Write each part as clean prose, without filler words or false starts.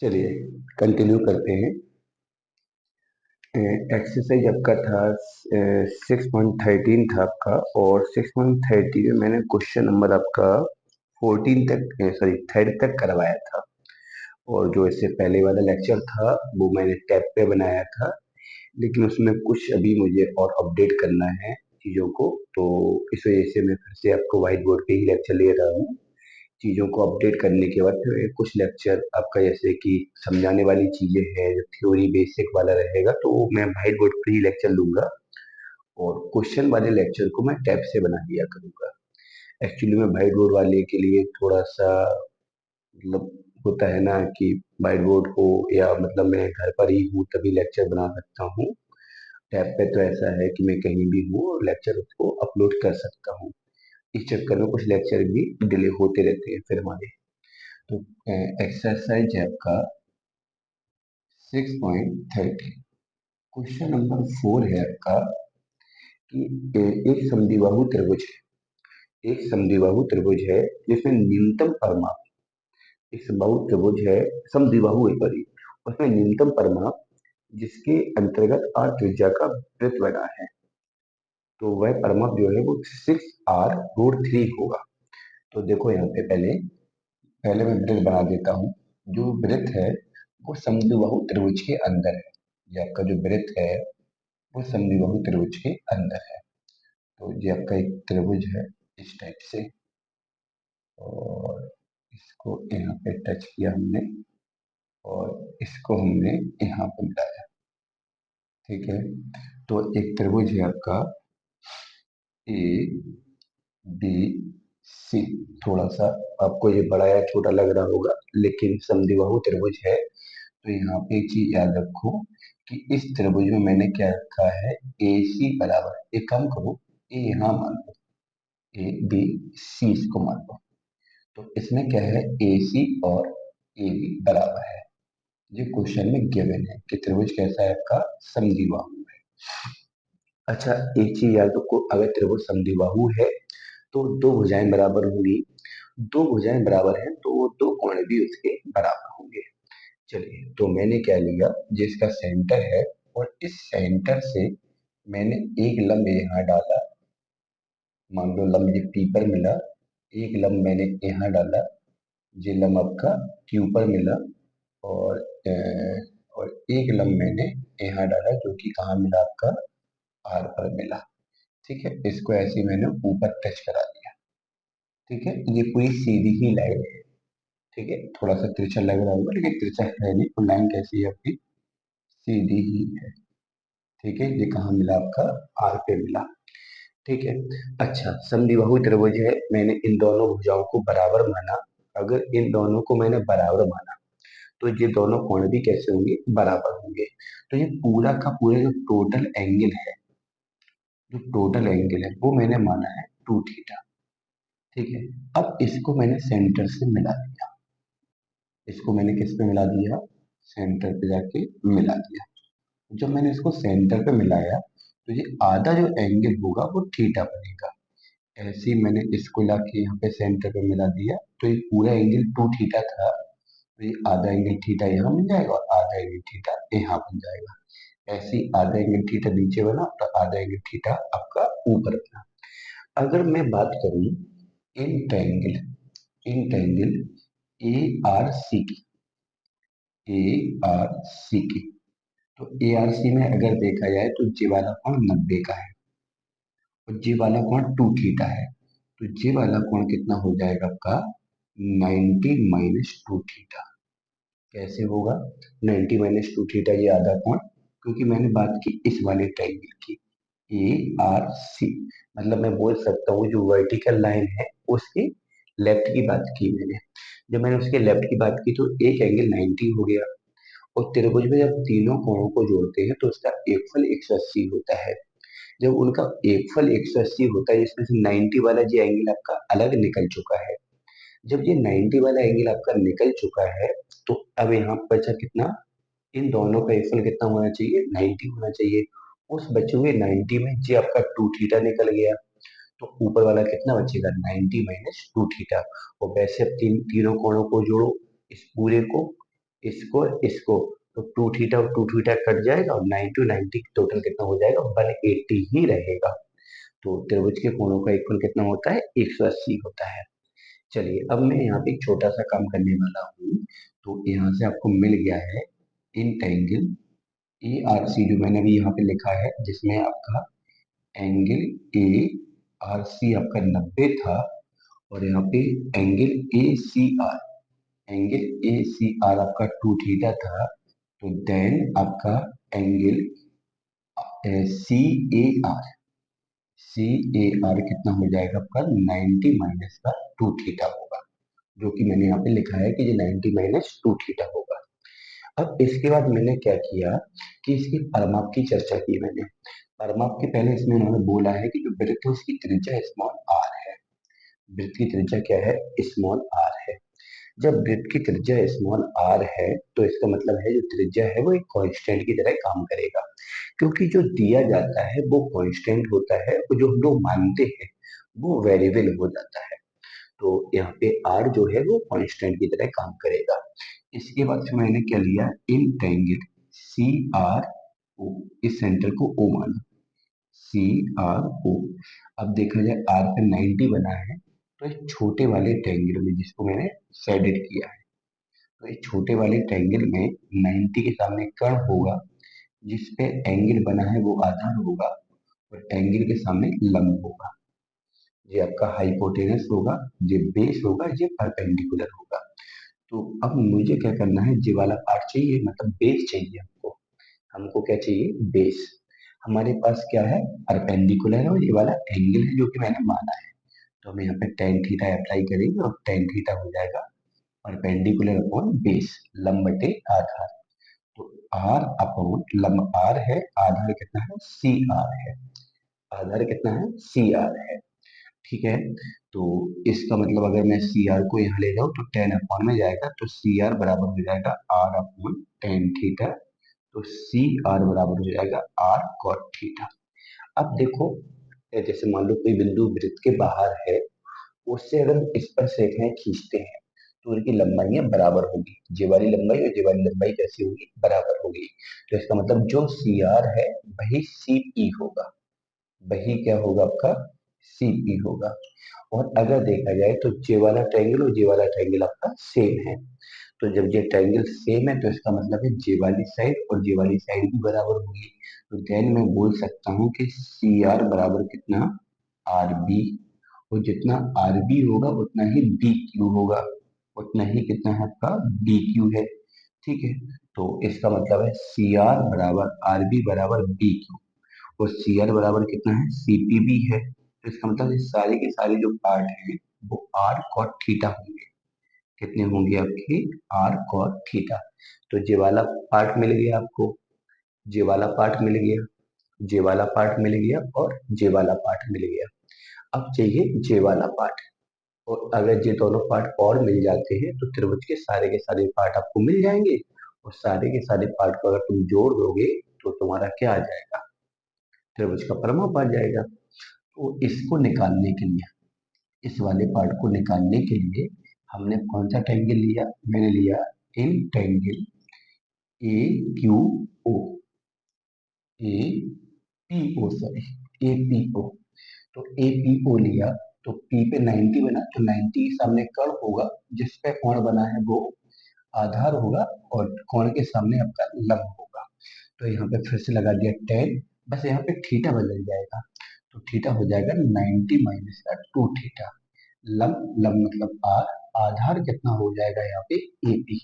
चलिए कंटिन्यू करते हैं। एक्सरसाइज आपका था 6.13 था आपका, और 6.30 में मैंने क्वेश्चन नंबर आपका 14 तक, सॉरी थर्ड तक करवाया था। और जो इससे पहले वाला लेक्चर था वो मैंने टैब पे बनाया था, लेकिन उसमें कुछ अभी मुझे और अपडेट करना है चीज़ों को। तो इस वजह से मैं फिर से आपको व्हाइट बोर्ड पे ही लेक्चर ले रहा हूँ। चीज़ों को अपडेट करने के बाद फिर कुछ लेक्चर आपका जैसे कि समझाने वाली चीज़ें हैं, जो थ्योरी बेसिक वाला रहेगा तो वो मैं व्हाइट बोर्ड पर ही लेक्चर लूंगा, और क्वेश्चन वाले लेक्चर को मैं टैब से बना दिया करूंगा। एक्चुअली मैं व्हाइट बोर्ड वाले के लिए थोड़ा सा मतलब होता है ना कि व्हाइट बोर्ड हो या मतलब मैं घर पर ही हूँ तभी लेक्चर बना सकता हूँ। टैब पे तो ऐसा है कि मैं कहीं भी हूँ और लेक्चर उसको अपलोड कर सकता हूँ। इस चक्कर में कुछ लेक्चर भी डिले होते रहते हैं फिर हमारे। तो एक्सरसाइज है आपका 6.13। क्वेश्चन नंबर 4 है आपका कि एक समद्विबाहु त्रिभुज है। एक समद्विबाहु त्रिभुज है जिसमें न्यूनतम परिमाप, एक समबाहु त्रिभुज है, समद्विबाहु है सॉरी, उसमें न्यूनतम परिमाप जिसके अंतर्गत आर त्रिज्या का वृत्त बना है, तो वह परिमाप जो है वो 6r√3 होगा। तो देखो यहाँ पे पहले पहले मैं वृत्त बना देता हूँ। जो वृत्त है वो समद्विबाहु त्रिभुज के अंदर है। ये आपका जो वृत्त है वो समद्विबाहु त्रिभुज के अंदर है। तो ये आपका एक त्रिभुज है इस टाइप से, और इसको यहाँ पे टच किया हमने, और इसको हमने यहाँ पे मिलाया। ठीक है, तो एक त्रिभुज है आपका ए बी सी। थोड़ा सा आपको ये बड़ा या छोटा लग रहा होगा, लेकिन समद्विबाहु त्रिभुज है। तो यहाँ पे एक चीज याद रखो कि इस त्रिभुज में मैंने क्या रखा है, ए सी बराबर, एक काम करो, ए यहाँ मान लो, ए बी सी इसको मान लो। तो इसमें क्या है, ए सी और ए बी बराबर है। ये क्वेश्चन में गिवन है कि त्रिभुज कैसा है आपका, समद्विबाहु है। अच्छा, एक चीज याद रखो, अगर त्रिभुज समद्विबाहु है तो दो भुजाएं बराबर होंगी। दो भुजाएं बराबर हैं तो वो दो कोण भी उसके बराबर होंगे। चलिए, तो मैंने क्या लिया, जिसका सेंटर है, और इस सेंटर से मैंने एक लंब यहाँ डाला। मान लो लंब ये पी पर मिला, एक लंब मैंने यहाँ डाला, ये लंब आपका क्यू पर मिला, और और एक लंब मैंने यहाँ डाला जो कि कहाँ मिला आपका, आर पर मिला। ठीक है, इसको ऐसे ही मैंने ऊपर टच करा दिया। ठीक है, ये पूरी सीधी ही लाइन है। ठीक है, थोड़ा सा तिरछा लग रहा होगा लेकिन तिरछा है नहीं, तो लाइन कैसी है आपकी, सीधी ही है। ठीक है, ये कहाँ मिला आपका, आर पे मिला। ठीक है। अच्छा, समद्विबाहु त्रिभुज है, मैंने इन दोनों भुजाओं को बराबर माना। अगर इन दोनों को मैंने बराबर माना तो ये दोनों कोण भी कैसे होंगे, बराबर होंगे। तो ये पूरा का पूरा जो टोटल एंगल है, जो टोटल एंगल है वो मैंने माना है 2θ। ठीक है, अब इसको मैंने सेंटर से मिला दिया। इसको मैंने किस पे मिला दिया, सेंटर पे जाके मिला दिया। जब मैंने इसको सेंटर पे मिलाया तो ये आधा जो एंगल होगा वो थीटा बनेगा। ऐसे ही मैंने इसको लाके यहाँ पे सेंटर पे मिला दिया, तो ये पूरा एंगल 2θ था, तो ये आधा एंगल थीटा यहाँ बन जाएगा और आधा एंगल थीटा यहाँ बन जाएगा। ऐसे ही आधा एंगल थीटा नीचे बना तो आधा एंगल थीटा आपका ऊपर बना। अगर मैं बात करूं in triangle, in triangle A R C की, ए आर सी की, तो ए आर सी में अगर देखा जाए तो जे वाला कोण 90 का है और जे वाला कोण 2θ है। तो जे वाला कोण कितना हो जाएगा आपका, 90 - 2θ। कैसे होगा, 90 - 2θ, ये आधा कोण, क्योंकि मैंने बात की इस वाले ट्रायंगल की, ए आर सी, मतलब मैं बोल सकता हूँ जो वर्टिकल लाइन है उसकी लेफ्ट की बात की मैंने। जब मैंने उसके लेफ्ट की बात की तो एक एंगल 90 हो गया, और त्रिभुज में जब तीनों कोणों को जोड़ते हैं तो उसका एक फल 180 होता है। जब उनका एक फल 180 होता है, जिसमें से 90 वाला जो एंगल आपका अलग निकल चुका है, जब ये 90 वाला एंगल आपका निकल चुका है तो अब यहाँ बचा कितना, इन दोनों का एफएल कितना होना चाहिए, 90 होना चाहिए। उस बचे हुए 90 में जे आपका 2θ निकल गया, तो ऊपर वाला कितना बचेगा, 90 - 2θ। और वैसे अब तीनों कोणों को जोड़ो, इस पूरे को, इसको इसको, तो टू थीटा और टू थीटा कट जाएगा और 90 टोटल कितना हो जाएगा, 180 ही रहेगा। तो त्रिभुज के कोणों का एक कोण कितना होता है, 180 होता है। चलिए अब मैं यहाँ पे एक छोटा सा काम करने वाला हूँ। तो यहाँ से आपको मिल गया है इन एंगल ए आर सी, जो मैंने अभी यहाँ पे लिखा है, जिसमें आपका एंगल ए आर सी आपका 90 था, और यहाँ पे angle A C R, angle A C R आपका टू थीटा था। तो देन आपका angle C A R, C A R कितना हो जाएगा आपका, 90 माइनस का टू थीटा होगा, जो कि मैंने यहाँ पे लिखा है कि ये 90 माइनस टू थीटा होगा। अब इसके बाद मैंने क्या किया कि इसकी परिमाप की चर्चा की मैंने। परिमाप के पहले इसमें उन्होंने बोला है कि जो वृत्त है उसकी त्रिज्या स्मॉल आर है। वृत्त की त्रिज्या क्या है, स्मॉल आर है। जब वृत्त की त्रिज्या स्मॉल आर है तो इसका मतलब है जो त्रिज्या है वो एक कांस्टेंट की तरह काम करेगा, क्योंकि जो दिया जाता है वो कांस्टेंट होता है और जो हम लोग मानते हैं वो वेरिएबल हो जाता है। तो यहाँ पे आर जो है वो कांस्टेंट की तरह काम करेगा। इसके बाद फिर मैंने क्या लिया, in triangle C R O, इस सेंटर को ओ माना, सी आर ओ। अब देखा जाए आर पे 90 बना है, तो इस छोटे वाले ट्रायंगल में जिसको मैंने शेडेड किया है, तो इस छोटे वाले ट्रायंगल में 90 के सामने कर्ण होगा, जिस पे एंगल बना है वो आधार होगा, और एंगल के सामने लंब होगा। ये आपका हाइपोटेनस होगा, ये बेस होगा, ये परपेंडिकुलर होगा। तो अब मुझे क्या करना है, ये वाला पार्ट चाहिए, मतलब बेस चाहिए हमको। हमको क्या चाहिए, बेस। हमारे पास क्या है, परपेंडिकुलर है और ये वाला एंगल है जो कि मैंने माना है। तो हम यहाँ पे टेन थीटा अप्लाई करेंगे और टेन थीटा हो जाएगा परपेंडिकुलर अपॉन बेस, लंब बटे आधार। तो आर अपॉन लंब आर है, आधार कितना है, सी आर है। आधार कितना है, सी आर है। ठीक है। तो इसका मतलब अगर मैं सी आर को यहाँ ले जाऊँ तो टेन अपॉन में जाएगा, तो सी आर बराबर हो जाएगा आर अपॉन टेन थीटा। तो सी आर बराबर हो जाएगा आर कॉट थीटा। अब देखो, जैसे मान लो कोई बिंदु वृत्त के बाहर है, उससे अगर हम स्पर्श रेखाएं खींचते हैं तो उनकी लंबाइयां बराबर होगी। जे वाली लंबाई और जे वाली लंबाई कैसी होगी, बराबर होगी। तो इसका मतलब जो सी आर है वही सी पी होगा, वही क्या होगा आपका, सी पी होगा। और अगर देखा जाए तो जे वाला ट्रायंगल और जे वाला ट्रायंगल आपका सेम है। तो जब ये ट्रायंगल सेम है तो इसका मतलब है जे वाली साइड और जे वाली साइड भी बराबर होगी। तो देन मैं बोल सकता हूँ कि सी आर बराबर कितना, आर बी। और जितना आर बी होगा उतना ही बी क्यू होगा, उतना ही कितना है आपका, बी क्यू है। ठीक है। तो इसका मतलब है सी आर बराबर आर बी बराबर बी क्यू, और सी आर बराबर कितना है, सी पी भी है। तो इसका मतलब ये सारे के सारे जो पार्ट हैं वो आर कॉट थीटा होंगे। कितने होंगे आपके, आर कॉट थीटा। तो जे वाला पार्ट मिल गया आपको, जे वाला पार्ट मिल गया, जे वाला पार्ट मिल गया और जे वाला पार्ट मिल गया। अब चाहिए जे वाला पार्ट। और अगर ये दोनों पार्ट और मिल जाते हैं तो त्रिभुज के सारे पार्ट आपको मिल जाएंगे, और सारे के सारे पार्ट को अगर तुम जोड़ दोगे तो तुम्हारा क्या आ जाएगा, त्रिभुज का परिमाप आ जाएगा। तो इसको निकालने के लिए, इस वाले पार्ट को निकालने के लिए हमने कौन सा ट्रायंगल लिया, मैंने लिया in triangle A Q O, A P O, sorry, A P O. तो ए पी ओ लिया, तो पी पे 90 बना, तो 90 के सामने कर्ण होगा, जिस पे कोण बना है वो आधार होगा, और कोण के सामने आपका लंब होगा। तो यहाँ पे फिर से लगा दिया टेन, बस यहाँ पे थीटा बदल जाएगा। तो थीटा हो जाएगा 90 माइनस का टू थीटा। लंब लंब मतलब आर, आधार कितना हो जाएगा यहाँ पे, ए पी।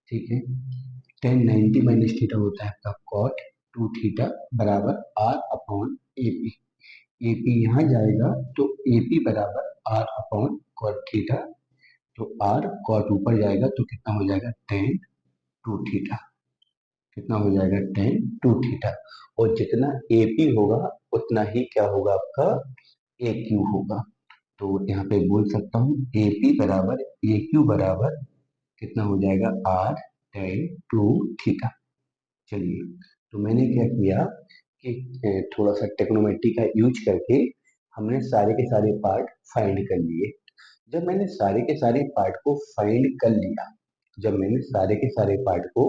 ठीक है। टेन 90 माइनस थीटा होता है आपका कॉट टू थीटा बराबर R upon A P. A P यहाँ जाएगा तो ए पी बराबर आर अपॉन कॉट थीटा। तो आर कॉट ऊपर जाएगा तो कितना हो जाएगा, टेन टू थीटा। कितना हो जाएगा, टेन टू थीटा। और जितना ए पी होगा उतना ही क्या होगा आपका, ए क्यू होगा। तो यहाँ पे बोल सकता हूँ ए पी बराबर ए क्यू बराबर कितना हो जाएगा, आर टेन टू थीटा। चलिए, तो मैंने क्या किया कि थोड़ा सा टेक्नोमेट्री का यूज करके हमने सारे के सारे पार्ट फाइंड कर लिए। जब मैंने सारे के सारे पार्ट को फाइंड कर लिया, जब मैंने सारे के सारे पार्ट को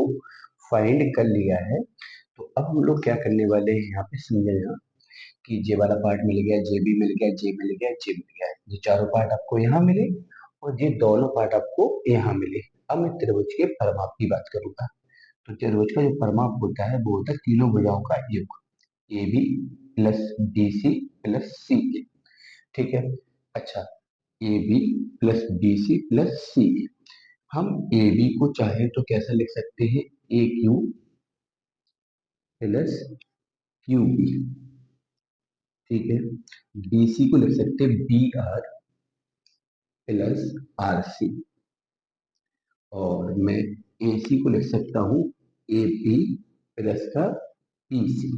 फाइंड कर लिया है, तो अब हम लोग क्या करने वाले हैं यहाँ पे समझना, कि जे वाला पार्ट मिल गया, जे भी मिल गया, जे मिल गया, जे मिल गया, ये चारों पार्ट आपको यहाँ मिले और ये दोनों पार्ट आपको यहाँ मिले। अब मैं त्रिभुज के परिमाप की बात करूंगा। तो त्रिभुज का जो परिमाप होता है वो होता है तीनों भुजाओं का योग, A B plus B C plus C A. ठीक है। अच्छा, A B plus B C plus C A. हम ए बी को चाहे तो कैसा लिख सकते हैं, A Q plus Q B. ठीक है। बी सी को लिख सकते हैं B R plus R C. और मैं ए सी को लिख सकता हूँ ए पी प्लस का पी सी।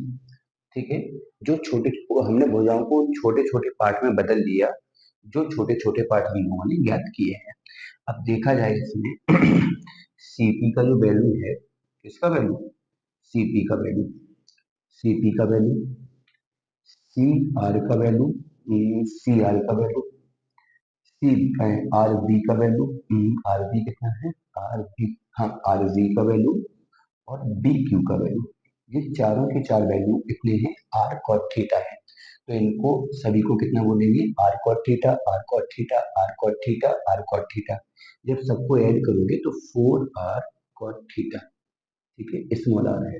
ठीक है। जो छोटे, हमने भुजाओं को छोटे छोटे पार्ट में बदल दिया, जो छोटे छोटे पार्ट हम लोगों ने ज्ञात किए हैं। अब देखा जाए इसमें सीपी का जो वैल्यू है, किसका वैल्यू, सीपी का वैल्यू, सीपी का वैल्यू, सी आर का वैल्यू, सी आर का वैल्यू, सी आर बी का वैल्यू, आर बी कितना है, आर बी, हाँ आर बी का वैल्यू, और बी क्यू का वैल्यू। ये चारों के चार वैल्यू कितने हैं, आर कॉट थीटा है। तो इनको सभी को कितना बोलेंगे, R cot theta, R cot theta, R cot theta, R cot theta. जब सबको ऐड करोगे तो 4 आर कॉट थीटा। ठीक है, स्मॉल आर है।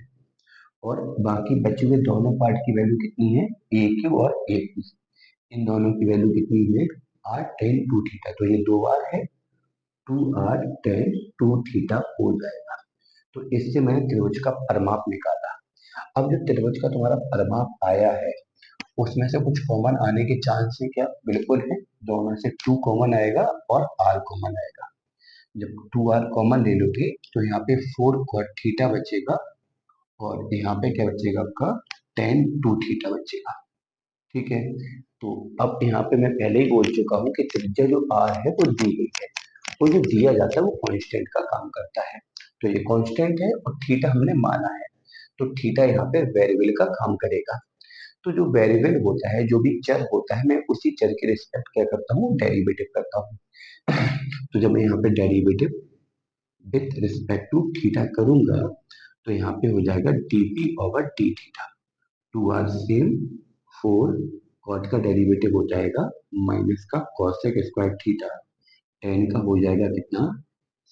और बाकी बचे हुए दोनों पार्ट की वैल्यू कितनी है, ए क्यू और ए पी। इन दोनों की वैल्यू कितनी है, आर टेन टू थीटा। तो ये 2 आर है, 2 आर टेन टू थीटा हो जाएगा। तो इससे मैंने त्रिभुज का परिमाप निकाला। अब जो त्रिभुज का तुम्हारा परिमाप आया है, उसमें से कुछ कॉमन आने के चांस है क्या, बिल्कुल है। दोनों से 2 कॉमन आएगा और आर कॉमन आएगा। जब 2 आर कॉमन ले लोगे तो यहाँ पे 4 cot थीटा बचेगा, और यहाँ पे क्या बचेगा आपका, टेन टू थीटा बचेगा। ठीक है। तो अब यहाँ पे मैं पहले ही बोल चुका हूँ कि त्रिज्या जो आर है वो दी गई है, वो जो दिया जाता है वो कांस्टेंट का काम करता है। तो ये कांस्टेंट है और थीटा हमने माना है, तो थीटा यहाँ पे वेरिएबल का काम करेगा। तो जो वेरिएबल होता है, जो भी चर होता है, मैं उसी चर के रिस्पेक्ट क्या करता हूँ, डेरिवेटिव करता हूँ। तो जब मैं यहाँ पे derivative with respect to theta करूंगा, तो यहाँ पे हो जाएगा dp over D theta. 2r same, 4 cot का डेरिवेटिव हो जाएगा माइनस का कॉसेक स्क्वायर थीटा, टेन का हो जाएगा कितना,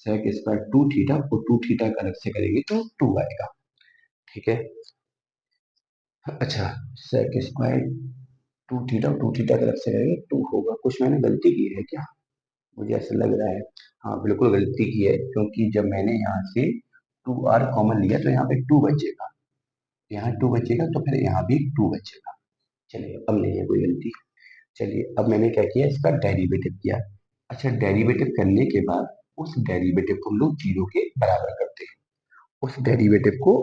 सेक स्क्वायर टू थीटा, को टू थीटा का अलग से करेंगे तो 2 आएगा। ठीक है। अच्छा, सेक स्क्वायर टू थीटा का अलग से करेंगे 2 होगा। कुछ मैंने गलती की है क्या, मुझे ऐसा लग रहा है। हाँ बिल्कुल गलती की है, क्योंकि जब मैंने यहाँ से 2r कॉमन लिया तो यहाँ पे 2 बचेगा, यहाँ 2 बचेगा तो फिर यहाँ भी 2 बचेगा। चलिए अब नहीं है कोई गलती। चलिए अब मैंने क्या किया, इसका डेरिवेटिव किया। अच्छा, डेरिवेटिव करने के बाद उस डेरिवेटिव को हम लोग जीरो के बराबर करते हैं, उस डेरिवेटिव को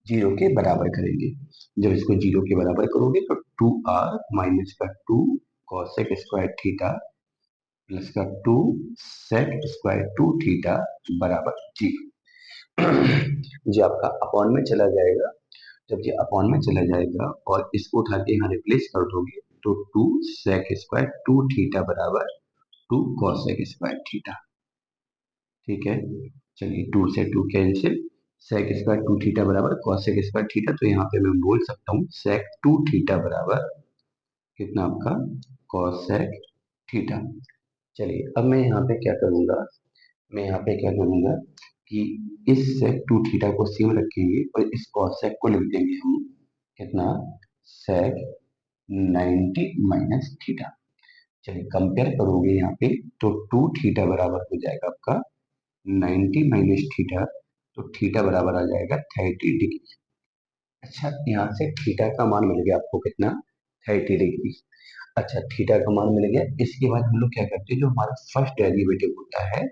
जीरो के बराबर करेंगे। जब इसको जीरो के बराबर करोगे तो 2r माइनस का 2 कॉसेक स्क्वायर थीटा प्लस का 2 सेक स्क्वायर टू थीटा बराबर जीरो। ये आपका अपॉन में चला जाएगा। जब ये अपॉन में चला जाएगा और इसको उठा के यहाँ रिप्लेस कर दोगे, तो 2 सेक स्क्वायर टू थीटा बराबर 2 कॉसेक स्क्वायर थीटा। ठीक है। चलिए 2 से 2 cancel, sec square two theta बराबर कॉसेक स्क्वायर थीटा। तो यहाँ पे मैं बोल सकता हूँ सेक टू थीटा बराबर कितना आपका, कॉसेक थीटा। चलिए अब मैं यहाँ पे क्या करूँगा, मैं यहाँ पे क्या करूँगा कि इस सेक टू थीटा को सेम रखेंगे और इस कॉसेक को लिख देंगे हम कितना, सेक 90 माइनस थीटा। चलिए कंपेयर करोगे यहाँ पे तो 2 थीटा बराबर हो जाएगा आपका 90 माइनस थीटा, तो थीटा बराबर आ जाएगा 30 डिग्री। अच्छा, यहाँ से थीटा का मान मिल गया आपको कितना, 30 डिग्री। अच्छा, थीटा का मान मिल गया। इसके बाद हम लोग क्या करते हैं, जो हमारा फर्स्ट डेरिवेटिव होता है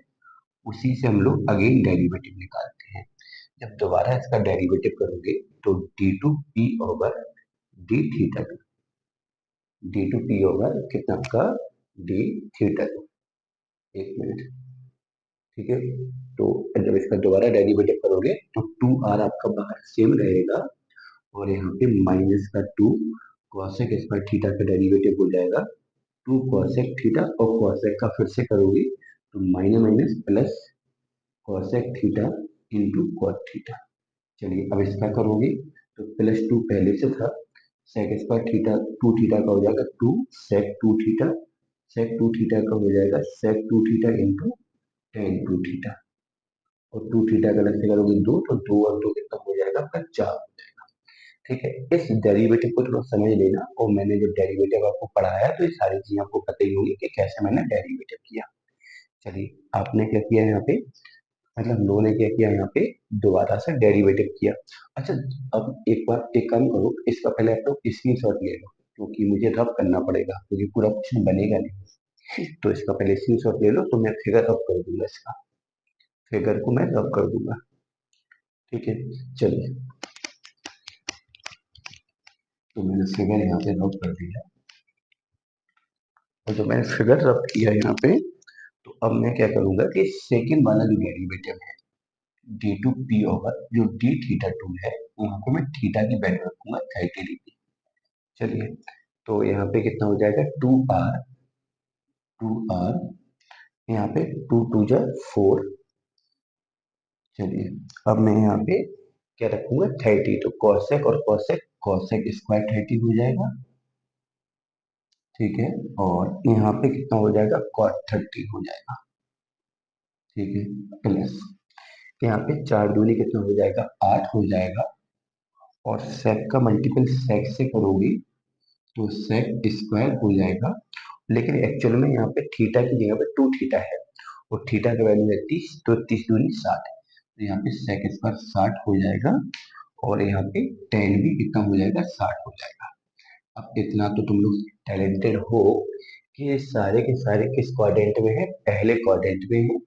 उसी से हम लोग अगेन डेरिवेटिव निकालते हैं। जब दोबारा इसका डेरिवेटिव करोगे तो D two P over D theta, D two P over कितना आपका, डी थीटा। एक मिनट। ठीक है। तो जब इसका दोबारा डेरिवेटिव करोगे तो 2r आपका बाहर सेम रहेगा, और यहाँ पे माइनस का 2 कॉसेक स्क्वायर थीटा का डेरिवेटिव हो जाएगा 2 कॉसेक थीटा, और कॉसेक का फिर से करोगे तो minus minus plus cosec theta into cot theta. चलिए अब इसका करोगे तो +2 पहले से था, सेक स्क्वायर थीटा 2 थीटा का हो जाएगा 2 सेक 2 थीटा, सेक 2 थीटा का हो जाएगा सेक 2 थीटा इंटू टेन 2 थीटा, और 2 थीटा का अलग से करोगे 2, तो 2 और 2 कितना हो जाएगा आपका 4। ठीक है, इस डेरिवेटिव को थोड़ा समझ लेना, और मैंने जो डेरिवेटिव आपको पढ़ाया तो ये सारी चीजें आपको पता ही होंगी कि कैसे मैंने डेरिवेटिव किया। चलिए आपने क्या किया यहाँ पे, मतलब हम लोगों ने क्या किया यहाँ पे, दोबारा से डेरिवेटिव किया। अच्छा, अब एक बार एक काम करो, इसका पहले आप लोग स्क्रीनशॉट ले लो, क्योंकि मुझे रब करना पड़ेगा, क्योंकि पूरा क्वेश्चन बनेगा नहीं। तो इसका पहले स्क्रीनशॉट ले लो, तो मैं फिगर रब कर दूंगा, इसका फिगर को मैं रब कर दूंगा। ठीक है, चलिए तो मैंने फिगर यहाँ पे रब कर दिया, और जो मैंने फिगर रब किया यहाँ पे, तो अब मैं क्या करूंगा कि सेकेंड वाला जो डेरिवेटिव है डी टू पी ओवर जो डी थीटा टू है, वहां पे मैं थीटा की वैल्यू रखूंगा 30 डिग्री। चलिए तो यहाँ पे कितना हो जाएगा 2r, 2r, यहाँ पे 2 2 जा 4। चलिए अब मैं यहाँ पे क्या रखूंगा 30, तो कॉसेक और कॉसेक, कॉसेक स्क्वायर 30 हो जाएगा। ठीक है, और यहाँ पे कितना हो जाएगा कॉट 30 हो जाएगा। ठीक है, प्लस यहाँ पे 4 दूनी कितना हो जाएगा 8 हो जाएगा, और सेक का मल्टीपल सेक से करोगे तो सेक स्क्वायर हो जाएगा। लेकिन एक्चुअल में यहाँ पे थीटा की जगह पे 2 थीटा है, और थीटा का वैल्यू है 30, तो 30 दूनी 60, तो यहाँ पे सेक स्क्वायर 60 हो जाएगा, और यहाँ पे टेन भी कितना हो जाएगा 60 हो जाएगा। अब इतना तो तुम लोग टैलेंटेड हो कि ये सारे के सारे किस क्वाड्रेंट में है, पहले क्वाड्रेंट में है,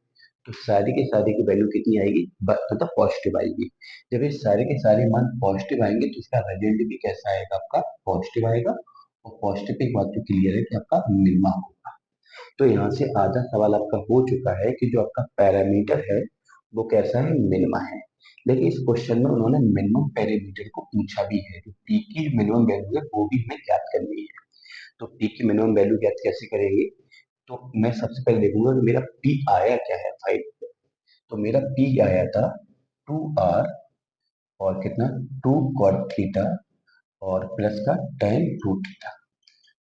तो सारी के सारी की वैल्यू कितनी आएगी, मतलब पॉजिटिव आएगी। जब ये सारे के सारे मान पॉजिटिव आएंगे तो इसका रिजल्ट भी कैसा आएगा, आपका पॉजिटिव आएगा, और पॉजिटिव की बात तो क्लियर है कि आपका मिनिमा होगा। तो यहाँ से आधा सवाल आपका हो चुका है कि जो आपका पैरामीटर है वो कैसा है, मिनिमा है। लेकिन इस क्वेश्चन में उन्होंने मिनिमम पैरामीटर को पूछा भी है, जो पी की मिनिमम वैल्यू है वो भी हमें ज्ञात करनी है। तो पी की मिनिमम वैल्यू ज्ञात कैसे करेंगे, तो मैं सबसे पहले देखूंगा कि मेरा पी आया क्या है 5। तो मेरा पी आया था 2r, और कितना 2 cot थीटा, और प्लस का tan 2 थीटा।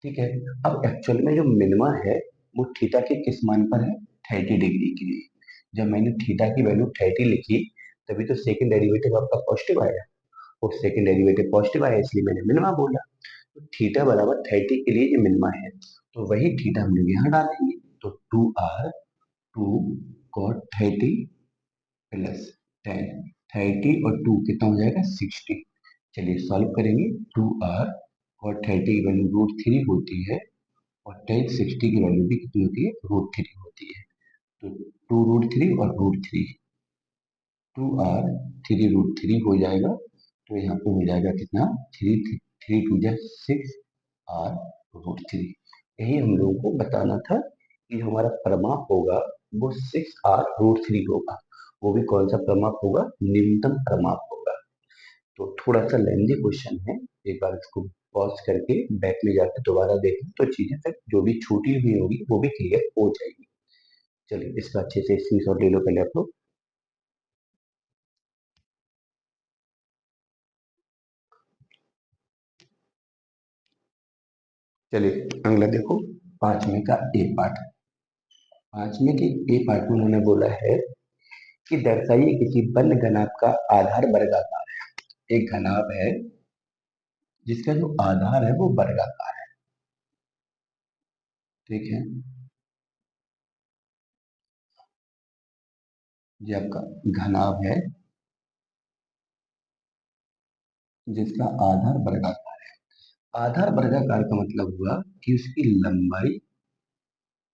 ठीक है, अब एक्चुअल में जो मिनिमा है वो थीटा के किस मान पर है, 30 डिग्री के लिए। जब मैंने थीटा की वैल्यू 30 लिखी, तभी तो सेकंड डेरिवेटिव आपका पॉजिटिव आया, और सेकंड डेरिवेटिव पॉजिटिव आया, इसलिए मैंने मिनिमा बोला। तो थीटा बराबर 30 के लिए ये मिनिमा है, तो वही थीटा हम लोग यहाँ डालेंगे। तो 2r 2 cot 30 प्लस 10, 30 और 2 कितना हो जाएगा 60। चलिए सॉल्व करेंगे। 2r cot 30 की वैल्यू √3 होती है, और tan 60 की वैल्यू भी कितनी होती है, √3 होती है। तो 2 √3 और √3, 2r 3 √3 हो जाएगा। तो यहाँ पे हो जाएगा कितना, 3 3 2 जा 6r√3। यही हम लोगों को बताना था कि हमारा प्रमाप होगा वो 6r√3 होगा। वो भी कौन सा प्रमाप होगा, न्यूनतम प्रमाप होगा। तो थोड़ा सा लेंदी क्वेश्चन है, एक बार इसको पॉज करके बैक में जाकर दोबारा देखें तो चीजें फिर जो भी छूटी हुई होगी वो भी क्लियर हो जाएगी। चलिए इसका अच्छे से स्क्रीनशॉट ले लो पहले आप लोग। चलिए अगला देखो, पांचवे का ए पार्ट। पांचवे के ए पार्ट में उन्होंने बोला है कि दर्शाइए किसी बंद घनाभ का आधार वर्गाकार है। एक घनाभ है जिसका जो आधार है वो वर्गाकार है। ठीक है, ये आपका घनाभ है जिसका आधार वर्गाकार है। आधार वर्गाकार का मतलब हुआ कि उसकी लंबाई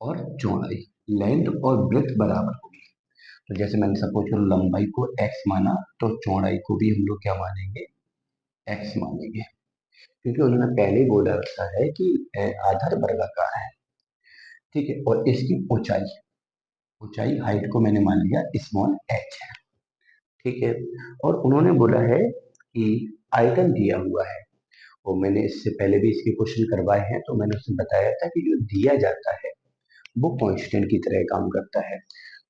और चौड़ाई, लेंथ और ब्रेथ बराबर होगी। तो जैसे मैंने सपोज करो लंबाई को x माना, तो चौड़ाई को भी हम लोग क्या मानेंगे, x मानेंगे, क्योंकि उन्होंने पहले ही बोला रखा है कि आधार वर्गाकार है। ठीक है, और इसकी ऊंचाई, ऊंचाई हाइट को मैंने मान लिया स्मॉल h है। ठीक है, और उन्होंने बोला है कि आयतन दिया हुआ है, और मैंने इससे पहले भी इसके क्वेश्चन करवाए हैं, तो मैंने उससे बताया था कि जो दिया जाता है वो कांस्टेंट की तरह काम करता है।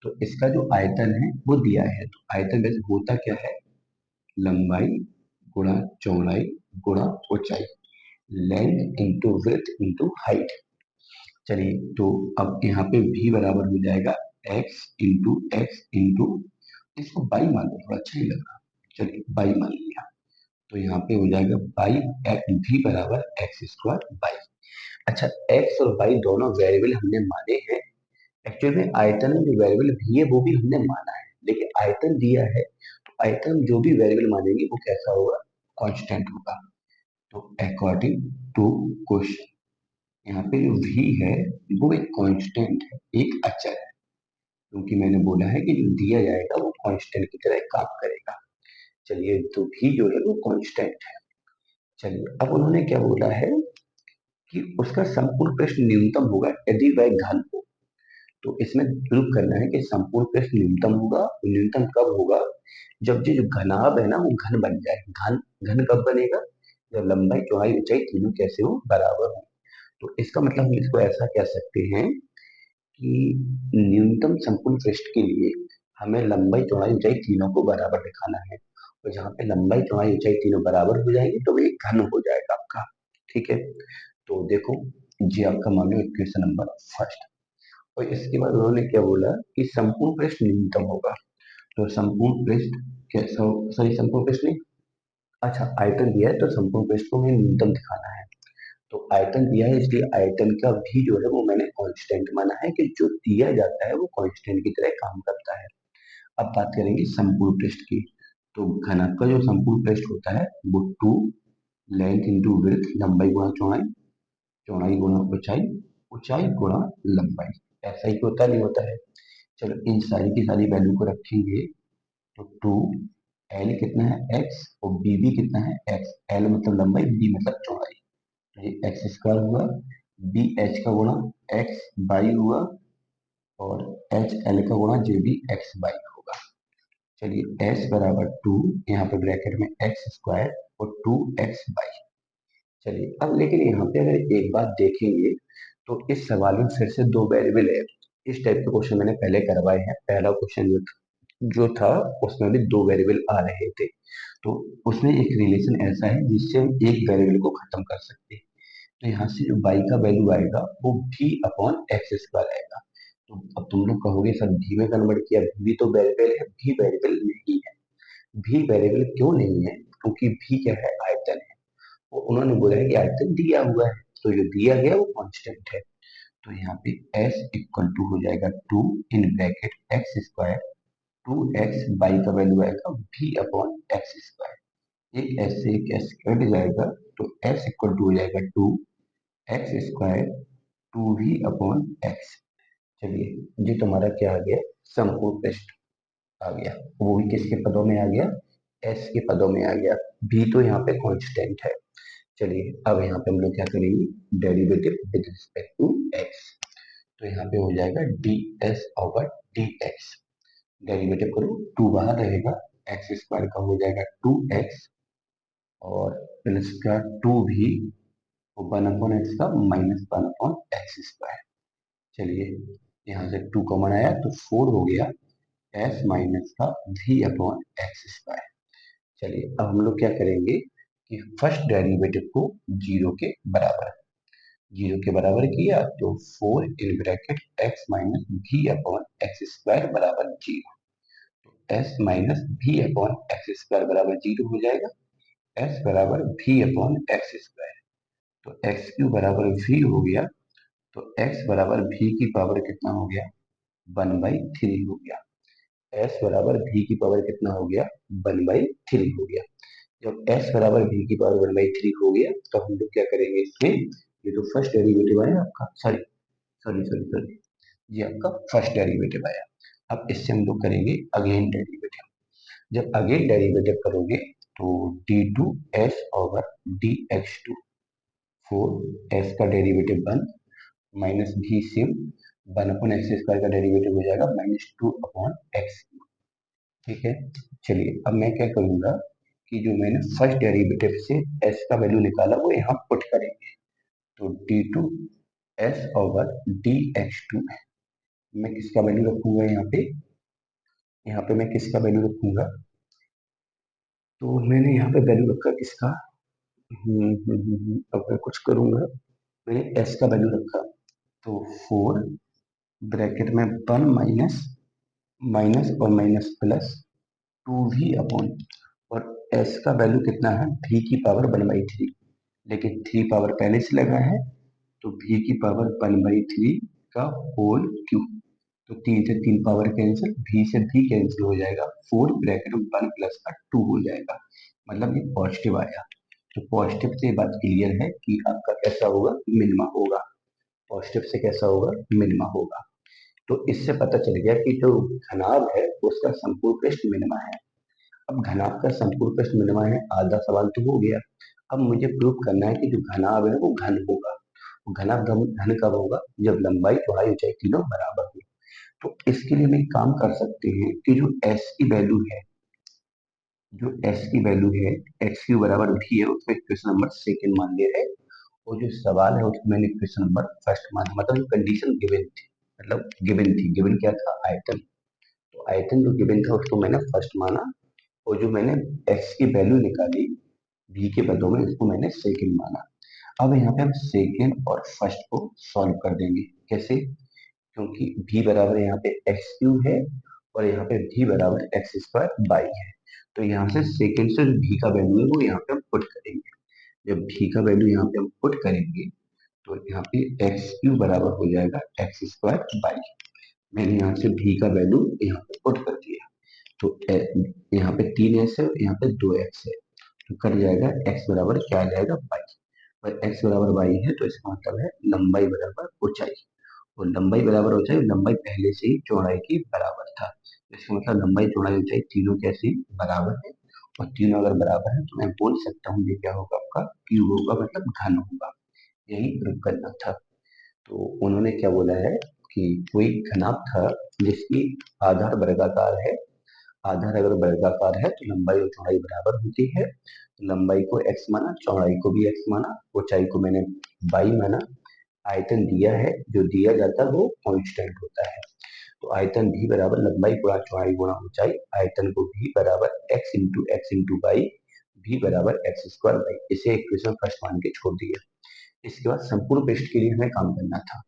तो इसका जो आयतन है वो दिया है, तो आयतन वैसे होता क्या है, लंबाई गुणा चौड़ाई गुणा ऊंचाई, length into width into height. चलिए तो अब यहाँ पे v बराबर हो जाएगा x इंटू, इसको बाई मान लो, थोड़ा अच्छा ही लग रहा, चलिए बाई मान लिया। तो यहाँ पे हो जाएगा बाई, v बराबर एक्स स्क्वायर बाई। अच्छा, x और y दोनों वेरिएबल हमने माने हैं। एक्चुअल में आयतन में जो वेरिएबल भी है वो भी हमने माना है, लेकिन आयतन दिया है तो आयतन जो भी वेरिएबल मानेंगे वो कैसा होगा, कांस्टेंट होगा। तो अकॉर्डिंग टू क्वेश्चन, यहाँ पे जो v है वो एक कांस्टेंट है, एक अचर है, क्योंकि मैंने बोला है कि जो दिया जाएगा वो कांस्टेंट की तरह काम करेगा। चलिए तो v जो है वो कांस्टेंट है। चलिए अब उन्होंने क्या बोला है कि उसका संपूर्ण प्रश्न न्यूनतम होगा यदि वह घन हो। तो इसमें प्रूव करना है कि संपूर्ण प्रश्न न्यूनतम होगा, और न्यूनतम कब होगा, जब जो घनाभ है ना वो घन बन जाए। घन घन कब बनेगा, जब लंबाई चौड़ाई ऊंचाई तीनों कैसे हो, बराबर हो। तो इसका मतलब हम इसको ऐसा कह सकते हैं कि न्यूनतम संपूर्ण पृष्ठ के लिए हमें लंबाई चौड़ाई ऊंचाई तीनों को बराबर दिखाना है, और जहाँ पे लंबाई चौड़ाई ऊंचाई तीनों बराबर हो जाएंगे तो वे घन हो जाएगा आपका। ठीक है, तो देखो जी आपका मान लो इक्वेशन नंबर फर्स्ट। और इसके बाद उन्होंने क्या बोला कि संपूर्ण पृष्ठ न्यूनतम होगा। तो संपूर्ण पृष्ठ कैसा, सॉरी संपूर्ण पृष्ठ नहीं, अच्छा आयतन दिया है तो संपूर्ण पृष्ठ को हमें न्यूनतम दिखाना है। तो आयतन दिया है इसलिए आयतन का भी जो है वो मैंने कांस्टेंट माना है, कि जो दिया जाता है वो कांस्टेंट की तरह काम करता है। अब बात करेंगे संपूर्ण पृष्ठ की। तो घनक का जो संपूर्ण पृष्ठ होता है वो टू लेंथ इंटू विड्थ, लंबाई गुणा चौड़ाई, चौड़ाई गुणा ऊंचाई, ऊंचाई गुणा लंबाई। ऐसा ही होता नहीं होता है। चलो इन सारी की सारी वैल्यू को रखेंगे। तो टू, एल कितना है एक्स, और बी भी कितना है एक्स। एल मतलब लंबाई, बी मतलब चौड़ाई, तो ये एक्स स्क्वायर हुआ, बी एच का गुणा एक्स बाई हुआ, और एच एल का गुणा जो भी एक्स बाई होगा। चलिए एस बराबर टू, यहाँ पे ब्रैकेट में एक्स स्क्वायर और टू एक्स बाई। चलिए अब लेकिन यहाँ पे अगर एक बात देखेंगे तो इस सवाल में फिर से दो वेरिएबल है। इस टाइप के क्वेश्चन मैंने पहले करवाए हैं, पहला क्वेश्चन जो था उसमें भी दो वेरिएबल आ रहे थे। तो उसमें एक रिलेशन ऐसा है जिससे हम एक वेरिएबल को खत्म कर सकते हैं। तो यहाँ से जो बाई का वैल्यू आएगा वो भी अपॉन एक्स स्क्वायर आएगा। तो अब तुम लोग कहोगे सर भी में कन्वर्ट किया, भी तो वेरिएबल है, भी वेरिएबल नहीं है। भी वेरिएबल क्यों नहीं है, क्योंकि भी क्या है, आयतन है। वो उन्होंने बोला है कि आयतन दिया हुआ है, तो जो दिया गया वो कांस्टेंट है। तो यहाँ पे s इक्वल टू हो जाएगा two in bracket X square, two X by का वैल्यू आएगा भी अपॉन एक्स स्क्वायर। एक एस से एक एस कट जाएगा, तो s इक्वल टू हो जाएगा टू एक्स स्क्वायर टू भी अपॉन एक्स। चलिए जी तुम्हारा क्या आ गया, संपूर्ण पृष्ठ आ गया। वो भी किसके पदों में आ गया, एस के पदों में आ गया। भी तो यहाँ पे कांस्टेंट है। चलिए अब यहाँ पे हम लोग क्या करेंगे, derivative with respect to X. तो यहाँ पे हो जाएगा D S over D X. Derivative करो, टू बाहर रहेगा, एक्स स्क्वायर का हो जाएगा टू एक्स, और प्लस का टू भी वन अपॉन एक्स का minus one upon X square. चलिए यहाँ से टू कॉमन आया तो फोर हो गया, एस माइनस का वी अपॉन एक्स स्क्वायर। चलिए अब हम लोग क्या करेंगे कि फर्स्ट डेरिवेटिव को जीरो के बराबर, जीरो के बराबर किया तो फोर इन ब्रैकेट एक्स माइनस भी अपॉन एक्स स्क्वायर बराबर जीरो। तो एस माइनस भी अपॉन एक्स स्क्वायर बराबर जीरो हो जाएगा, एस बराबर भी अपॉन एक्स स्क्वायर। तो एक्स क्यू बराबर भी हो गया, तो एक्स बराबर भी की पावर कितना हो गया, वन बाई थ्री हो गया। एस बराबर भी की पावर कितना हो गया, वन बाई थ्री हो गया। जब s बराबर v की पावर वन बाई थ्री हो गया तो हम लोग क्या करेंगे इसमें, ये तो फर्स्ट डेरिवेटिव आया आपका, सॉरी सॉरी सॉरी सॉरी, ये आपका फर्स्ट डेरिवेटिव आया। अब इससे हम लोग करेंगे अगेन डेरिवेटिव। जब अगेन डेरिवेटिव करोगे तो D two S over D X two, four S का डेरिवेटिव वन, माइनस भी सिम वन अपॉन एक्स स्क्वायर का डेरिवेटिव हो जाएगा माइनस टू अपॉन एक्स। ठीक है, चलिए अब मैं क्या करूंगा कि जो मैंने फर्स्ट डेरिवेटिव से s का वैल्यू निकाला वो यहाँ पुट करेंगे। तो D two S over D H two है। मैं किसका वैल्यू रखूंगा यहाँ पे मैं किसका वैल्यू रखूंगा? तो मैंने यहाँ पे वैल्यू रखा किसका? अब मैं कुछ करूंगा, मैंने एस का वैल्यू रखा, तो 4 ब्रैकेट में 1 माइनस माइनस और माइनस प्लस 2v अपॉन, और एस का वैल्यू कितना है? v की पावर 1/3, लेकिन 3 पावर पहले से लगा है, तो v की पावर 1/3 का होल क्यूब। तो 3 से 3 पावर कैंसिल, v से v कैंसिल हो जाएगा, 4 ब्रैकेट में 1 प्लस का 2 हो जाएगा, मतलब ये पॉजिटिव आया। तो पॉजिटिव से ये बात क्लियर है कि आपका कैसा होगा? मिनिमा होगा। पॉजिटिव से कैसा होगा? मिनिमा होगा। तो इससे पता चल गया कि जो घनाभ है उसका संपूर्ण पृष्ठ मिनिमा है। अब घनाभ का संपूर्ण पृष्ठ मिनिमा है, आधा सवाल तो हो गया। अब मुझे प्रूव करना है कि जो घनाभ है वो घन होगा। घनाभ घन कब होगा? जब लंबाई चौड़ाई ऊंचाई तीनों बराबर हो। तो इसके लिए हम एक काम कर सकते हैं कि जो s की वैल्यू है, जो s की वैल्यू है एक्स क्यू बराबर भी है, उसमें क्वेश्चन नंबर सेकंड मान ले रहे हैं। और जो सवाल है उसमें मैंने क्वेश्चन नंबर फर्स्ट माना, मतलब कंडीशन गिवन थी, मतलब गिवन थी। गिवन क्या था? आयतन। तो आयतन जो गिवन था उसको मैंने फर्स्ट माना, और जो मैंने एक्स की वैल्यू निकाली भी के पदों में, उसको मैंने सेकंड माना। अब यहाँ पे हम सेकंड और फर्स्ट को सॉल्व कर देंगे। कैसे? क्योंकि v बराबर यहाँ पे एक्स क्यूब है, और यहाँ पे v बराबर एक्स स्क्वायर बाई है। तो यहाँ से सेकंड से जो v का वैल्यू है वो यहाँ पे हम पुट करेंगे। जब v का वैल्यू यहाँ पे हम पुट करेंगे, तो यहाँ पे एक्स क्यूब बराबर हो जाएगा एक्स स्क्वायर बाई। मैंने यहाँ से v का वैल्यू यहाँ पे पुट कर दिया, तो यहाँ पे 3x है, यहाँ पे 2x है, तो कट जाएगा, x बराबर क्या आ जाएगा? बाई। और x बराबर बाई है तो इसका मतलब है लंबाई बराबर ऊंचाई। और लंबाई बराबर ऊंचाई, लंबाई पहले से ही चौड़ाई की बराबर था, इसका मतलब लंबाई चौड़ाई ऊंचाई तीनों कैसी? बराबर है। और तीनों अगर बराबर है तो मैं बोल सकता हूँ ये क्या होगा? आपका क्यूब होगा, मतलब घन होगा। यही प्रूव करना था। तो उन्होंने क्या बोला है कि कोई घनाभ था जिसकी आधार वर्गाकार है, आधार अगर वर्गाकार है तो लंबाई और चौड़ाई बराबर होती है। लंबाई को x माना, चौड़ाई को भी x माना, ऊंचाई को मैंने बाई माना। आयतन दिया है, जो दिया जाता है वो कांस्टेंट होता है। तो आयतन भी बराबर लंबाई गुणा चौड़ाई गुणा ऊंचाई, आयतन को भी बराबर x इंटू बाई, भी बराबर एक्स स्क्वायर बाई। इसे इक्वेशन फर्स्ट मान के छोड़ दिया। इसके बाद संपूर्ण पृष्ठ के लिए हमें काम करना था।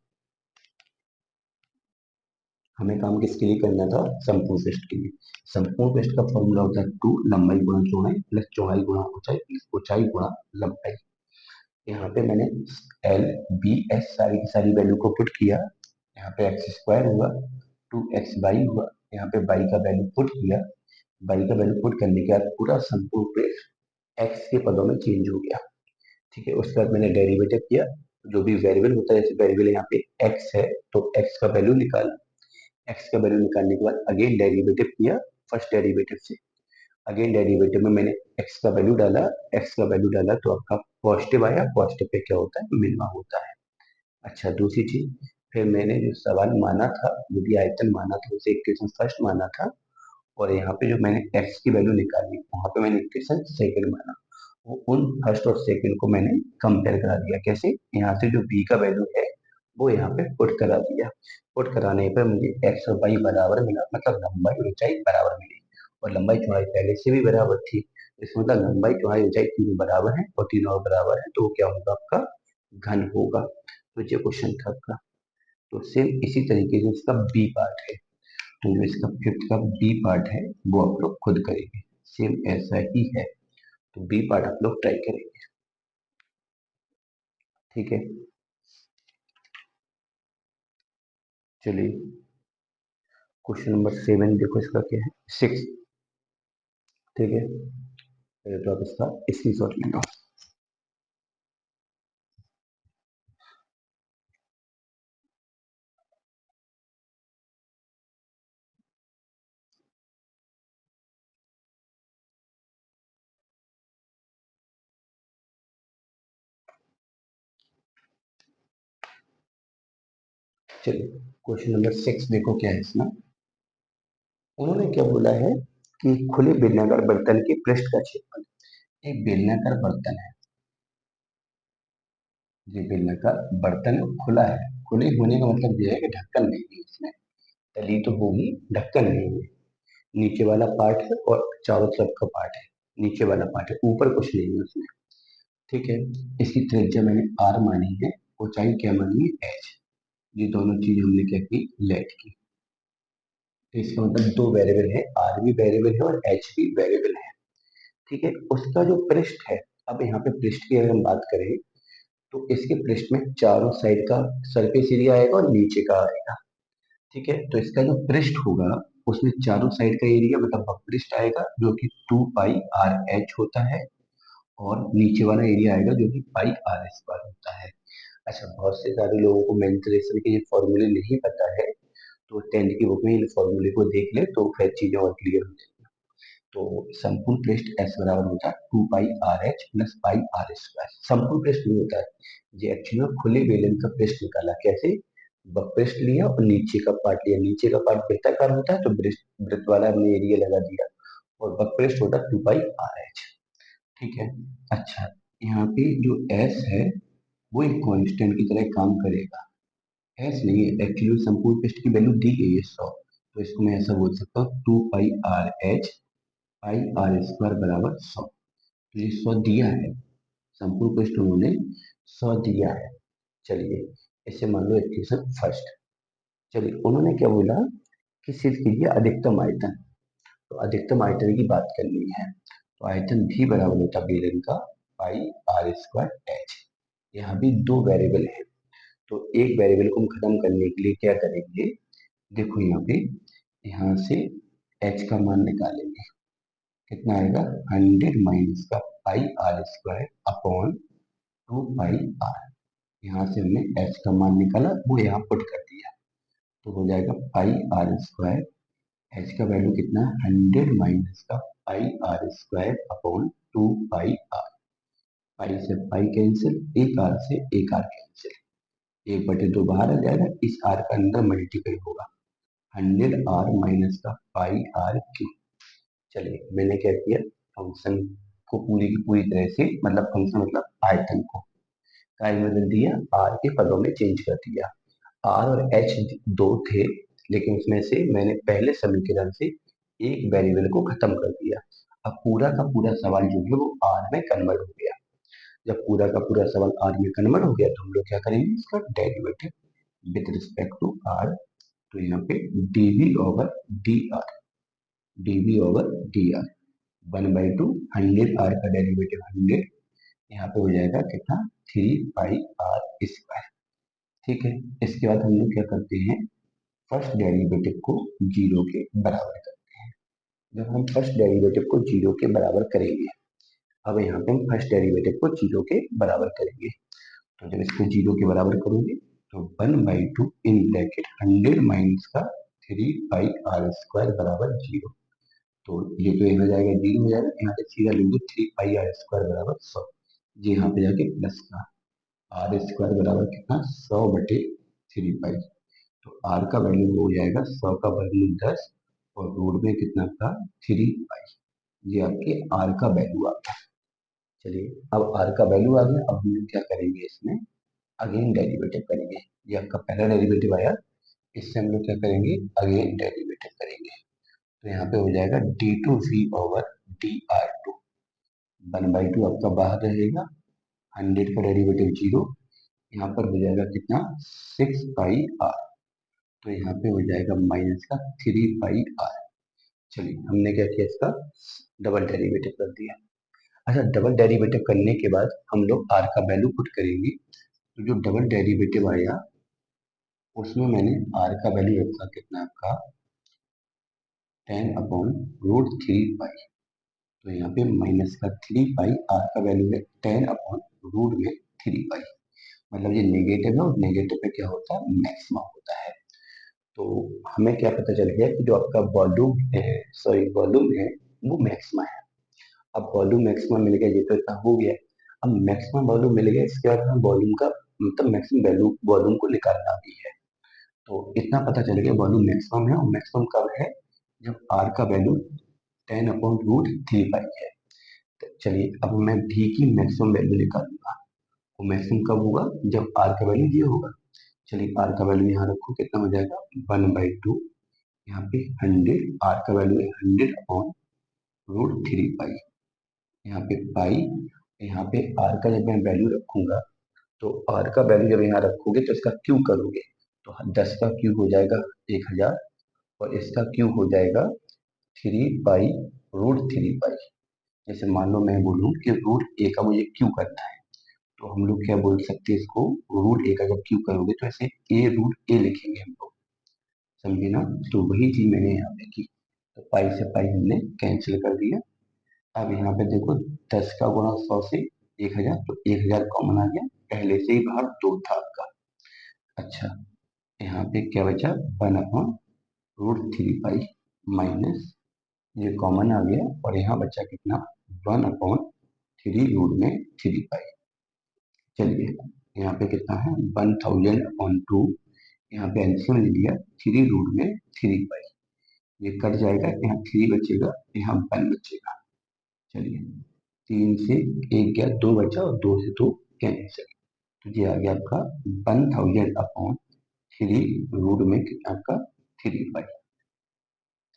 हमें काम किसके लिए करना था? संपूर्ण पृष्ठ के लिए। संपूर्ण पृष्ठ का फॉर्मूला होता है 2 लंबाई गुणा चौड़ाई प्लस चौड़ाई गुणा ऊंचाई प्लस ऊंचाई गुणा लंबाई। यहाँ पे मैंने एल बी एस सारी की सारी वैल्यू को पुट किया। यहाँ पे एक्स स्क्वायर हुआ, 2x बाई हुआ, यहाँ पे बाई का वैल्यू पुट किया। बाई का वैल्यू पुट करने के बाद पूरा संपूर्ण पृष्ठ एक्स के पदों में चेंज हो गया। ठीक है, उसके बाद मैंने डेरिवेटिव किया। जो भी वेरिएबल होता है, जैसे वेरिएबल यहाँ पे एक्स है, तो एक्स का वैल्यू निकाला। एक्स का वैल्यू निकालने के बाद अगेन डेरिवेटिव किया, फर्स्ट डेरिवेटिव से। अगेन डेरिवेटिव में मैंने एक्स का वैल्यू डाला, एक्स का वैल्यू डाला तो आपका पॉजिटिव आया। पॉजिटिव पे क्या होता है? मिनिमा होता है। अच्छा, दूसरी चीज, फिर मैंने जो सवाल माना था, जो भी आयतन माना था, उसे इक्वेशन फर्स्ट माना था। और यहाँ पे जो मैंने एक्स की वैल्यू निकाली, वहां पे मैंने इक्वेशन सेकंड माना। वो उन फर्स्ट और सेकंड को मैंने कंपेयर करा दिया। कैसे? यहाँ से जो बी का वैल्यू है वो यहाँ पे पुट करा दिया। पुट कराने पर मुझे एक्स और वाई बराबर मिला, मतलब लंबाई और ऊंचाई बराबर मिली। और लंबाई चौड़ाई पहले से भी बराबर थी, इसमें मतलब लंबाई चौड़ाई ऊंचाई तीनों बराबर है, और तीनों और बराबर है तो वो क्या होगा? आपका घन होगा। तो ये क्वेश्चन था आपका। तो सेम इसी तरीके से इसका बी पार्ट है। तो जो इसका फिफ्थ का बी पार्ट है वो आप लोग खुद करेंगे, सेम ऐसा ही है। तो बी पार्ट आप लोग ट्राई करेंगे। ठीक है, चलिए क्वेश्चन नंबर 7 देखो, इसका क्या है? 6। ठीक है, पहले तो आप इसका स्क्रीनशॉट ले लो। चलिए क्वेश्चन नंबर 6 देखो क्या है इसमें। उन्होंने क्या बोला है कि खुले बेलनाकार बर्तन के पृष्ठ का क्षेत्रफल। एक बेलनाकार बर्तन है, ये बेलनाकार बर्तन खुला है। खुले होने का मतलब ये है कि ढक्कन नहीं है इसमें, तली तो होगी, ढक्कन नहीं है। नीचे वाला पार्ट है और चारों तरफ का पार्ट है, नीचे वाला पार्ट है, ऊपर कुछ नहीं है उसमें। ठीक है। इसकी त्रिज्या मैंने आर मानी है, ऊंचाई क्या मानी है, एच। ये दोनों चीज हमने क्या की, लेट की। तो इसका मतलब दो वेरिएबल है, आर भी वेरिएबल है और एच भी वेरिएबल है। ठीक है। उसका जो पृष्ठ है, अब यहाँ पे पृष्ठ की अगर हम बात करें तो इसके पृष्ठ में चारों साइड का सरफेस एरिया आएगा और नीचे का आएगा। ठीक है। तो इसका जो पृष्ठ होगा उसमें चारों साइड का एरिया मतलब पृष्ठ आएगा जो कि 2 पाई आर एच होता है, और नीचे वाला एरिया आएगा जो कि पाई आर स्क्वायर होता है। अच्छा, बहुत से सारे लोगों को मेंसुरेशन के ये फॉर्मूले नहीं पता है, तो 10th की बुक में इन फॉर्मूले को देख ले तो फिर चीजें और क्लियर हो जाएगी। तो संपूर्ण पृष्ठ एस बराबर होता है 2 pi r h plus pi r square. संपूर्ण पृष्ठ नहीं होता है, ये एक्चुअली में खुले बेलन का पृष्ठ निकाला। कैसे, पृष्ठ लिया और नीचे का पार्ट लिया, नीचे का पार्ट वृत्ताकार होता है तो वृत्त वृत्त वाला हमने एरिया लगा दिया, और वक्रपृष्ठ होता है 2 पाई आर एच। ठीक है। अच्छा, यहाँ पे जो एस है वो एक कांस्टेंट की तरह काम करेगा। एस नहीं है, एक्चुअली संपूर्ण पृष्ठ की वैल्यू दी गई है 100, तो इसको मैं ऐसा बोल सकता हूँ 2 pi r h pi r square बराबर 100। तो ये 100 दिया है, संपूर्ण पृष्ठ उन्होंने 100 दिया है। चलिए, इसे मान लो इक्वेशन फर्स्ट। चलिए, उन्होंने क्या बोला कि सिर्फ कीजिए अधिकतम आयतन। तो अधिकतम आयतन की बात करनी है, तो आयतन भी बराबर होता है बेलन का पाई आर स्क्वायर एच। यहाँ भी दो वेरिएबल है, तो एक वेरिएबल को हम खत्म करने के लिए क्या करेंगे, देखो यहाँ पे, यहाँ से एच का मान निकालेंगे। कितना आएगा, 100 माइनस का pi r square upon 2 pi r. यहाँ से हमने एच का मान निकाला, वो यहाँ पुट कर दिया, तो हो जाएगा पाई आर स्क्वायर। एच का वैल्यू कितना, 100 माइनस का pi r square upon 2 pi r. Pi से पाई कैंसिल, एक आर से एक आर कैंसिल, 1/2 बाहर आ जाएगा, इस आर का अंदर मल्टीप्लाई होगा, 100 r माइनस का पाई आर क्यूब। चलिए, मैंने क्या किया, फंक्शन को पूरी की पूरी तरह से, मतलब फंक्शन मतलब आयतन को का बदल दिया, आर के पदों में चेंज कर दिया। आर और एच दो थे, लेकिन उसमें से मैंने पहले समीकरण से एक वेरिएबल को खत्म कर दिया। अब पूरा का पूरा सवाल जो है वो आर में कन्वर्ट हो गया। जब पूरा का पूरा सवाल आर में कन्वर्ट हो गया तो हम लोग क्या करेंगे, इसका derivative with respect to R. तो यहाँ पे D V over D R, D V over D R 1/2, 100 आर का डेरिवेटिव 100, यहाँ पे हो जाएगा कितना, 3 पाई आर स्क्वायर। ठीक है। इसके बाद हम लोग क्या करते हैं, फर्स्ट डेरिवेटिव को जीरो के बराबर करते हैं। जब हम फर्स्ट डेरिवेटिव को जीरो के बराबर करेंगे, अब यहाँ पे हम फर्स्ट डेरिवेटिव को जीरो के बराबर करेंगे, तो जब इसको जीरो के बराबर करोगे तो 1/2 इन ब्रैकेट 100 माइनस का 3 पाई आर स्क्वायर बराबर जीरो। तो ये तो यहाँ जाएगा, जीरो हो जाएगा, यहाँ पे सीधा लिख दो 3 पाई आर स्क्वायर बराबर 100। ये यहाँ पे जाके प्लस का आर स्क्वायर बराबर कितना, 100/3 पाई। तो आर का वैल्यू हो जाएगा 100 का वर्गमूल 10, और रूट में कितना था, 3 पाई। ये आपके आर का वैल्यू आ गया। चलिए, अब आर का वैल्यू आ गया, अब हम लोग क्या करेंगे, इसमें अगेन डेरिवेटिव करेंगे। ये आपका पहला डेरिवेटिव आया, इससे हम लोग क्या करेंगे, अगेन डेरिवेटिव करेंगे। तो यहाँ पे हो जाएगा d2v/dr2, 1/2 आपका बाहर रहेगा, 100 का डेरिवेटिव जीरो, यहाँ पर हो जाएगा कितना, 6 पाई आर। तो यहाँ पे हो जाएगा माइनस का 3 पाई आर। चलिए, हमने क्या किया, इसका डबल डेरिवेटिव कर दिया। अच्छा, डबल डेरिवेटिव करने के बाद हम लोग आर का वैल्यू पुट करेंगे, तो जो डबल डेरिवेटिव आया उसमें मैंने आर का वैल्यू रखा कितना आपका, 10/√3 पाई। तो यहाँ पे माइनस का 3 पाई, आर का वैल्यू है 10/√3 पाई। मतलब ये नेगेटिव है, और नेगेटिव पे क्या होता है, मैक्सिमम होता है। तो हमें क्या पता चल गया कि जो आपका वॉल्यूम है, सॉरी वॉल्यूम है, वो मैक्सिमम है। अब वॉल्यूम मैक्सिमम मिल गया, ये तो इतना हो गया। अब मैक्सिमम वॉल्यूम मिल गया, इसके बाद हमें वॉल्यूम का मतलब मैक्सिमम वैल्यू वॉल्यूम को निकालना भी है। तो इतना पता चल गया वॉल्यूम मैक्सिमम है, और मैक्सिमम कब है, जब आर का वैल्यू 10/√3 पाई है। तो चलिए, अब मैं भी की मैक्सिमम वैल्यू निकालूंगा। वो मैक्सिमम कब होगा, जब आर का वैल्यू ये होगा। चलिए आर का वैल्यू यहाँ रखो, कितना हो जाएगा 1/2, यहाँ पे 100, आर का वैल्यू है 100/√3 पाई, यहाँ पे पाई, यहाँ पे आर का जब मैं वैल्यू रखूंगा, तो आर का वैल्यू जब यहाँ रखोगे तो इसका क्यू करोगे, तो 10 का क्यू हो जाएगा 1000, और इसका क्यू हो जाएगा 3 पाई√3 पाई। जैसे मान लो मैं बोलूँ कि रूट ए का मुझे क्यू करना है, तो हम लोग क्या बोल सकते हैं इसको, रूट ए का जब क्यू करोगे तो ऐसे a√a लिखेंगे हम लोग, समझे ना। तो वही चीज मैंने यहाँ पे की, तो पाई से पाई हमने कैंसिल कर दिया। अब यहाँ पे देखो 10 का गुणा 100 से 1000, तो 1000 कॉमन आ गया, पहले से ही बाहर 2 था आपका। अच्छा, यहाँ पे क्या बचा, 1/√3 पाई माइनस, ये कॉमन आ गया, और यहाँ बचा कितना, 1/3√3 पाई। चलिए यहाँ पे कितना है 1000/2, यहाँ पे एलसीएम ले लिया, 3√3 पाई, ये कट जाएगा, यहाँ 3 बचेगा, यहाँ 1 बचेगा। चलिए 3 से 1 गया, 2 बचा, और 2 से 2 कैंसिल, तो ये आ गया आपका 1000/3 में कितना आपका 3 पाई,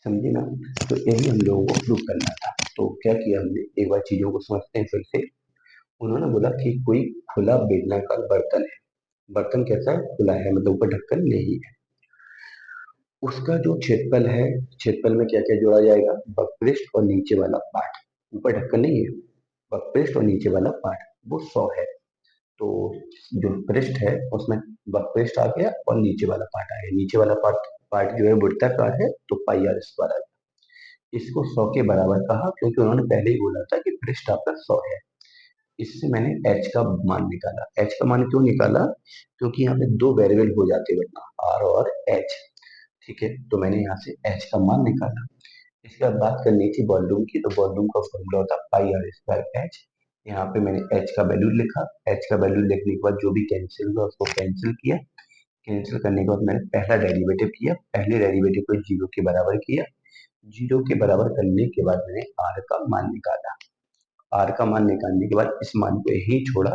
समझे ना। तो यही हम लोगों को प्रूव करना था। तो क्या किया हमने, एक बार चीजों को समझते हैं फिर से। उन्होंने बोला कि कोई खुला बेलनाकार बर्तन है, बर्तन कैसा है, खुला है, मतलब ऊपर ढक्कन नहीं है, उसका जो क्षेत्रफल है, क्षेत्रफल में क्या क्या जोड़ा जाएगा, वक्रपृष्ठ और नीचे वाला पार्ट, ऊपर ढक्कन नहीं है, वक्रपृष्ठ और नीचे वाला पार्ट, वो 100 है। तो जो पृष्ठ है उसमें वक्रपृष्ठ आ गया और नीचे वाला पार्ट आ गया, नीचे वाला पार्ट पार्ट जो है वृत्ताकार है, तो πr² आ गया। इसको 100 के बराबर कहा क्योंकि उन्होंने पहले ही बोला था कि पृष्ठ आपका 100 है। इससे मैंने h का मान निकाला। h का मान क्यों निकाला, क्योंकि यहाँ पे दो वेरिएबल हो जाते हैं, वरना r और h, ठीक है। तो मैंने यहाँ से h का मान निकाला। इसके बाद बात करनी थी वॉल्यूम की, तो वॉल्यूम का फॉर्मूला होता है πr²h। यहाँ पे मैंने h का वैल्यू लिखा, h का वैल्यू लिखने के बाद जो भी कैंसिल हुआ उसको कैंसिल किया, कैंसिल करने के बाद मैंने पहला डेरिवेटिव किया, पहले डेरिवेटिव को 0 के बराबर किया, 0 के बराबर करने के बाद मैंने r का मान निकाला। r का मान निकालने के बाद इस मान को यही छोड़ा,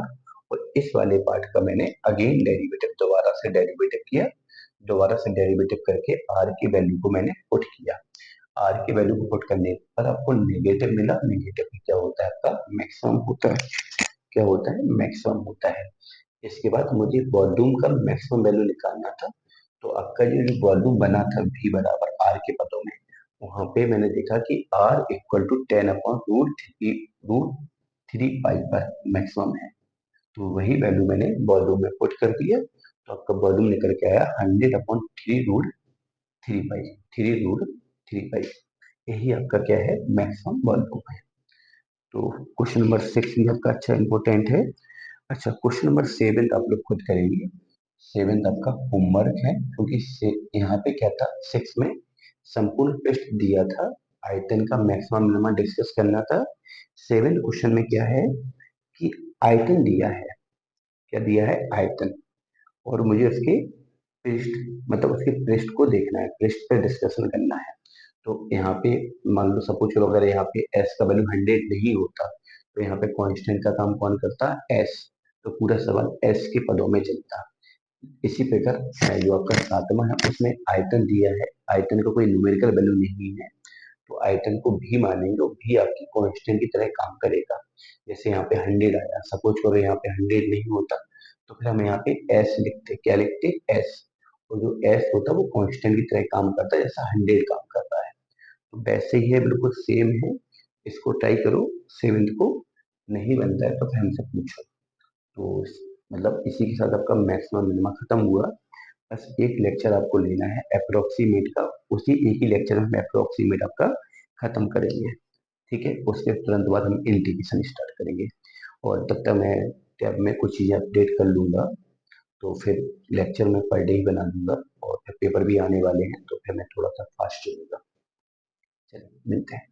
और इस वाले पार्ट का मैंने अगेन डेरिवेटिव, दोबारा से डेरिवेटिव किया, दोबारा से डेरिवेटिव करके r की वैल्यू को मैंने पुट किया। आर की वैल्यू को पुट करने पर आपको नेगेटिव मिला, नेगेटिव क्या होता है आपका मैक्सिमम होता है, क्या होता है मैक्सिमम होता है। इसके बाद मुझे वॉल्यूम का मैक्सिमम वैल्यू निकालना था, तो आपका जो वॉल्यूम बना था v बराबर आर के पदों में, वहां पे मैंने देखा कि r इक्वल टू 10/√3 पाई पर मैक्सिमम है, तो वही वैल्यू मैंने वॉल्यूम में पुट कर दिया, तो आपका वॉल्यूम निकल के आया 100/3√3 पाई, 3√3 पाई, यही आपका क्या है मैक्सिमम वॉल्यूम है। तो क्वेश्चन नंबर 6 भी आपका अच्छा इंपॉर्टेंट है। अच्छा क्वेश्चन नंबर 7 आप लोग खुद करेंगे, 7 आपका होमवर्क है, क्योंकि यहाँ पे क्या था, 6 में संपूर्ण पृष्ठ दिया था, आयतन का मैक्सिमम मिनिमम डिस्कस करना था। 7 क्वेश्चन में क्या है कि आयतन दिया है, क्या दिया है आयतन, और मुझे उसके पृष्ठ, मतलब उसके पृष्ठ को देखना है, पृष्ठ पे डिस्कशन करना है। तो यहाँ पे मान लो सपोज करो, अगर यहाँ पे s का वैल्यू 100 नहीं होता, तो यहाँ पे कांस्टेंट का काम कौन करता, s, तो पूरा सवाल s के पदों में चलता। इसी प्रकार जो आपका 7वां है उसमें आयतन दिया है, आयतन का कोई न्यूमेरिकल वैल्यू नहीं है, तो आयतन को भी मानेंगे, तो भी आपकी कांस्टेंट की तरह काम करेगा। जैसे यहाँ पे 100 आया, सपोज करो यहाँ पे 100 नहीं होता, तो फिर हम यहाँ पे s लिखते, क्या लिखते s, और जो s होता है वो कांस्टेंट की तरह काम करता है, जैसा 100 काम करता है। तो वैसे ही है, बिल्कुल सेम है, इसको ट्राई करो, 7 को नहीं बनता है तो फिर हमसे पूछो। तो मतलब इसी के साथ आपका मैक्सिमम मिनिमम खत्म हुआ। बस एक लेक्चर आपको लेना है अप्रोक्सीमेट का, उसी एक ही लेक्चर में अप्रोक्सीमेट आपका खत्म करेंगे, ठीक है। उसके तुरंत बाद हम इंटीग्रेशन स्टार्ट करेंगे, और तब तक मैं टैब में कुछ चीज़ें अपडेट कर लूंगा, तो फिर लेक्चर में पर डे ही बना दूंगा, और फिर पेपर भी आने वाले हैं, तो फिर मैं थोड़ा सा फास्ट चलूंगा। चलिए मिलते हैं।